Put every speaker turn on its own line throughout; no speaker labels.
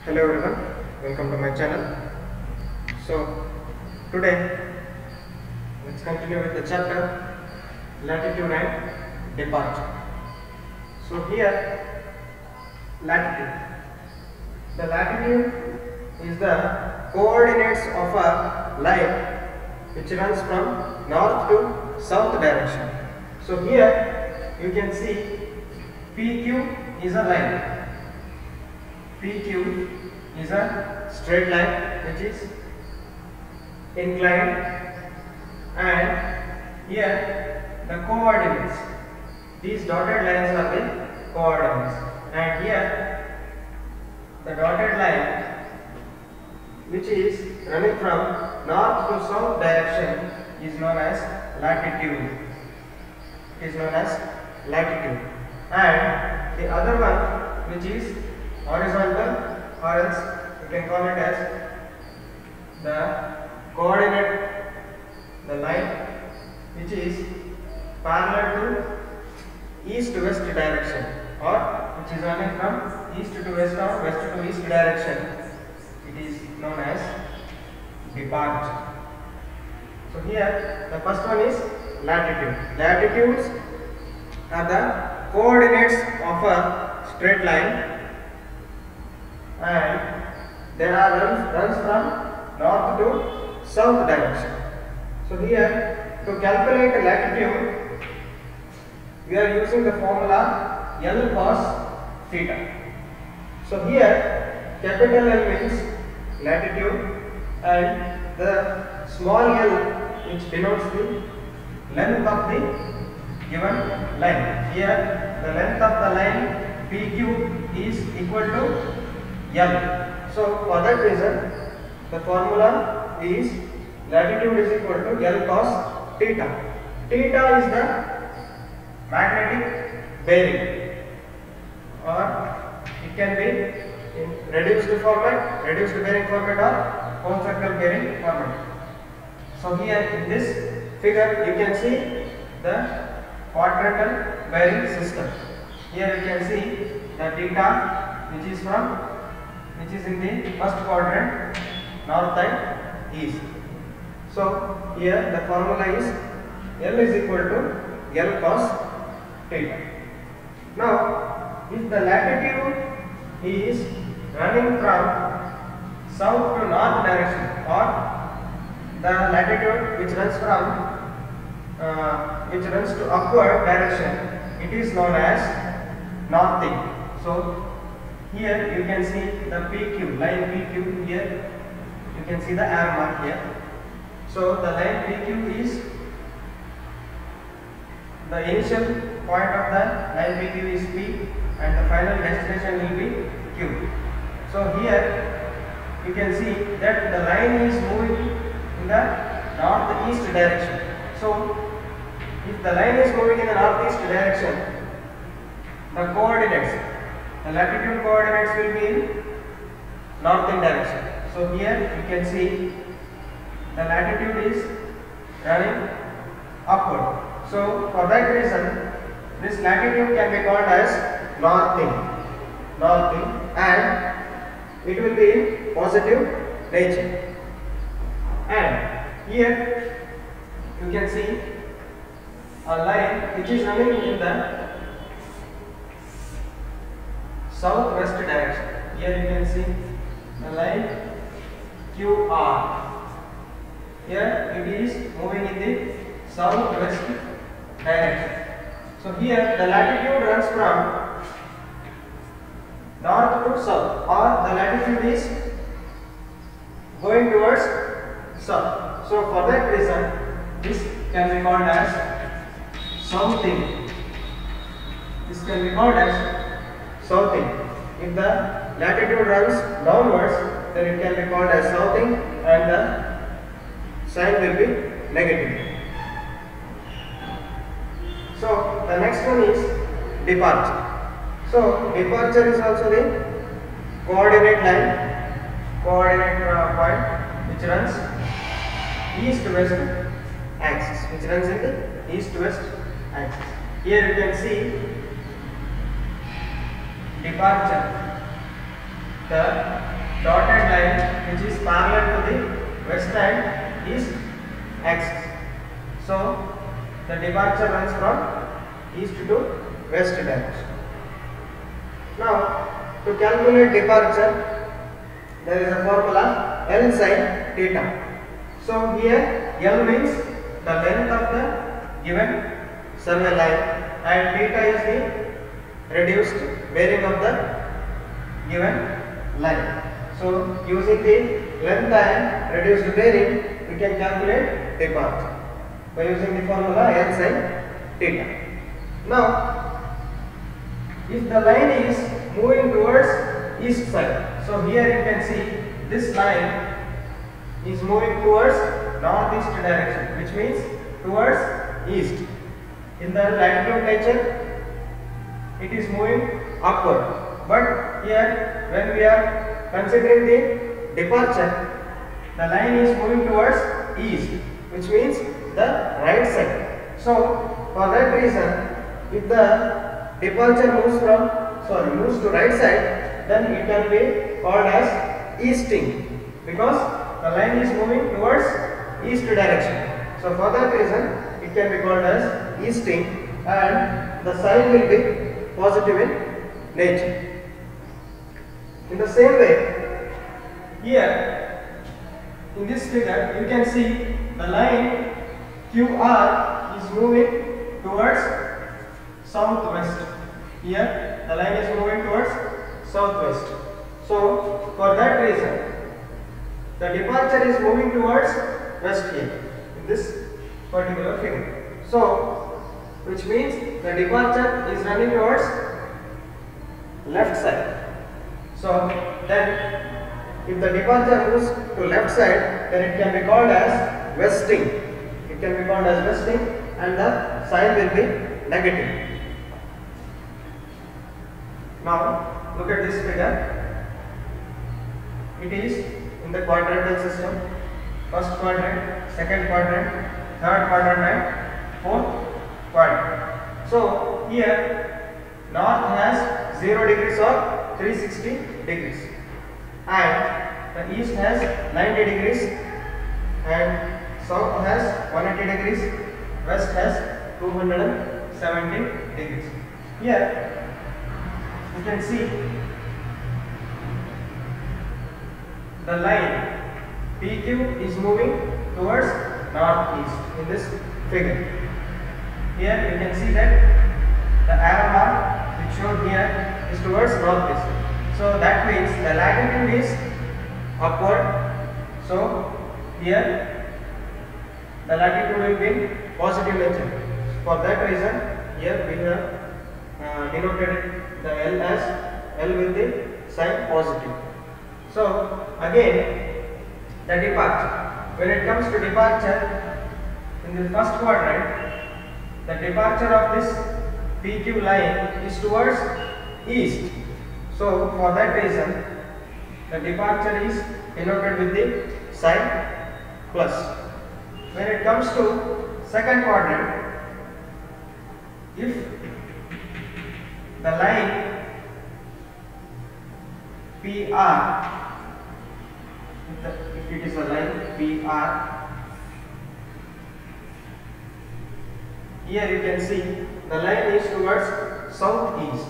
Hello everyone, welcome to my channel. So today let's continue with the chapter latitude and departure. So here latitude. The latitude is the coordinates of a line which runs from north to south direction. So here you can see PQ is a line. PQ is a straight line which is inclined, and here the coordinates, these dotted lines are the coordinates, and here the dotted line which is running from north to south direction is known as latitude. It is known as latitude, and the other one which is horizontal, or else you can call it as the coordinate, the line which is parallel to east to west direction, or which is running from east to west or west to east direction. It is known as departure. So here the first one is latitude. Latitudes are the coordinates of a straight line, and there are runs from north to south direction. So here to calculate latitude we are using the formula L cos theta. So here capital L means latitude, and the small l which denotes the length of the given line. Here the length of the line PQ is equal to L. So for that reason the formula is latitude is equal to L cos theta. Theta is the magnetic bearing, or it can be in reduced format, reduced bearing format, or cone circle bearing format. So here in this figure you can see the quadrantal bearing system. Here you can see the theta which is in the first quadrant, north and east. So here the formula is L is equal to L cos theta. Now if the latitude is running from south to north direction, or the latitude which runs to upward direction, it is known as northing. So here you can see the PQ, line PQ. Here you can see the arrow mark here. So the line PQ is the initial point of the line PQ is P, and the final destination will be Q. So here you can see that the line is moving in the northeast direction. So if the line is moving in the northeast direction, the coordinates, the latitude coordinates will be in northern direction. So here you can see the latitude is running upward. So for that reason this latitude can be called as northing, and it will be in positive nature. And here you can see a line which is running in the southwest direction. Here you can see the line QR. Here it is moving in the southwest direction. So here the latitude runs from north to south, or the latitude is going towards south. So for that reason this can be called as southing. This can be called as southing. If the latitude runs downwards, then it can be called as southing, and the sign will be negative. So the next one is departure. So departure is also the coordinate point which runs east-west axis, which runs in the east-west axis. Here you can see departure. the dotted line which is parallel to the west and east axis. So the departure runs from east to west direction. Now to calculate departure, there is a formula L sin theta. So here L means the length of the given survey line and theta is the reduced bearing of the given line. So using the length and reduced bearing, we can calculate departure by using the formula L sin theta. Now if the line is moving towards east side, so here you can see this line is moving towards northeast direction, which means towards east. In the latitude nature, it is moving upward, but here when we are considering the departure, the line is moving towards east, which means the right side. So for that reason, if the departure moves to right side, then it can be called as easting, because the line is moving towards east direction. So for that reason, it can be called as easting, and the sign will be positive in nature. In the same way, here in this figure you can see the line QR is moving towards southwest. Here the line is moving towards southwest. So for that reason, the departure is moving towards west here in this particular figure. So which means the departure is running towards left side. So then if the departure moves to left side, then it can be called as westing. It can be called as westing, and the sign will be negative. Now look at this figure. It is in the quadrantal system: first quadrant, second quadrant, third quadrant and fourth quadrant. So here north has 0 degrees or 360 degrees, and the east has 90 degrees, and south has 180 degrees, west has 270 degrees. Here you can see the line PQ is moving towards northeast in this figure. Here you can see that the arrow mark which shown here is towards northeast. So that means the latitude is upward. So here the latitude will be positive nature. For that reason, here we have denoted the L as L with the sign positive. So again, the departure. When it comes to departure, in the first quadrant, the departure of this PQ line is towards east. So for that reason, the departure is denoted with the sign plus. When it comes to second quadrant, if the line PR, if it is a line PR, here you can see the line is towards southeast.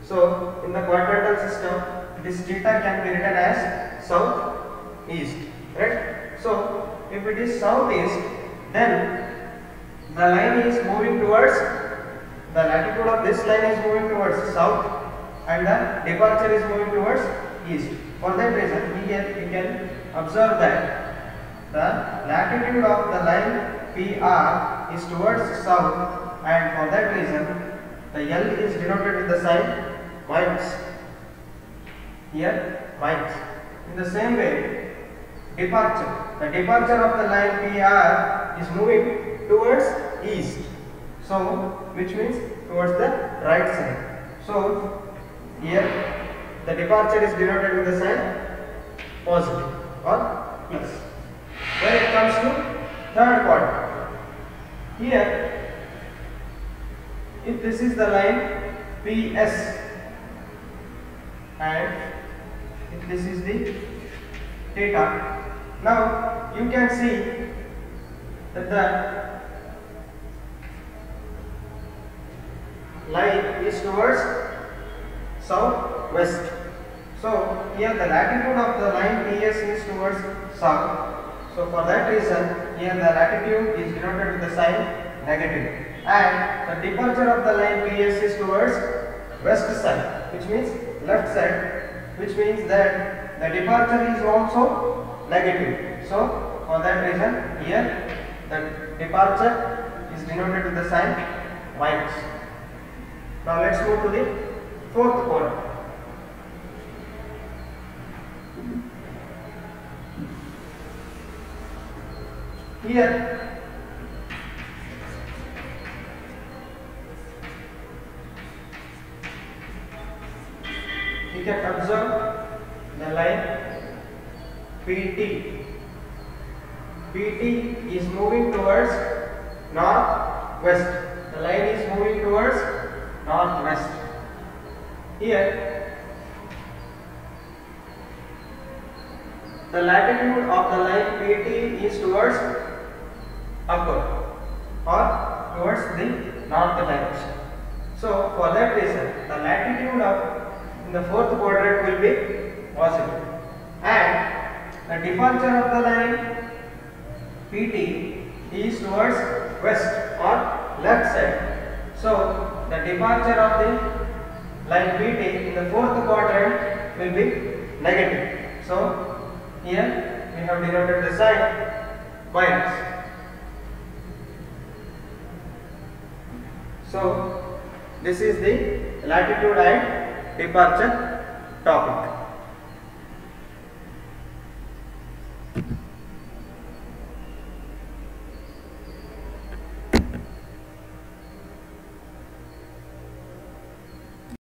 So in the quadrantal system, this theta can be written as southeast, right? So if it is southeast, then the line is moving towards, the latitude of this line is moving towards south, and the departure is moving towards east. For that reason, here we can observe that the latitude of the line PR is towards south, and for that reason the L is denoted with the sign minus. Here minus. In the same way, departure. The departure of the line PR is moving towards east. So which means towards the right side. So here the departure is denoted with the sign positive or plus. When it comes to third quadrant, here if this is the line PS and this is the theta. Now you can see that the line is towards southwest. So here the latitude of the line PS is towards south. So for that reason here the latitude is denoted with the sign negative, and the departure of the line PS is towards west side, which means left side, which means that the departure is also negative. So for that reason here the departure is denoted with the sign minus. Now let's move to the fourth quadrant. Here you can observe the line PT. PT is moving towards northwest. The line is moving towards northwest. Here the latitude of the line PT is towards upward or towards the north direction. So for that reason the latitude of in the fourth quadrant will be positive, and the departure of the line PT is towards west or left side. So the departure of the line PT in the fourth quadrant will be negative. So here we have denoted the sign minus. So this is the latitude and departure topic.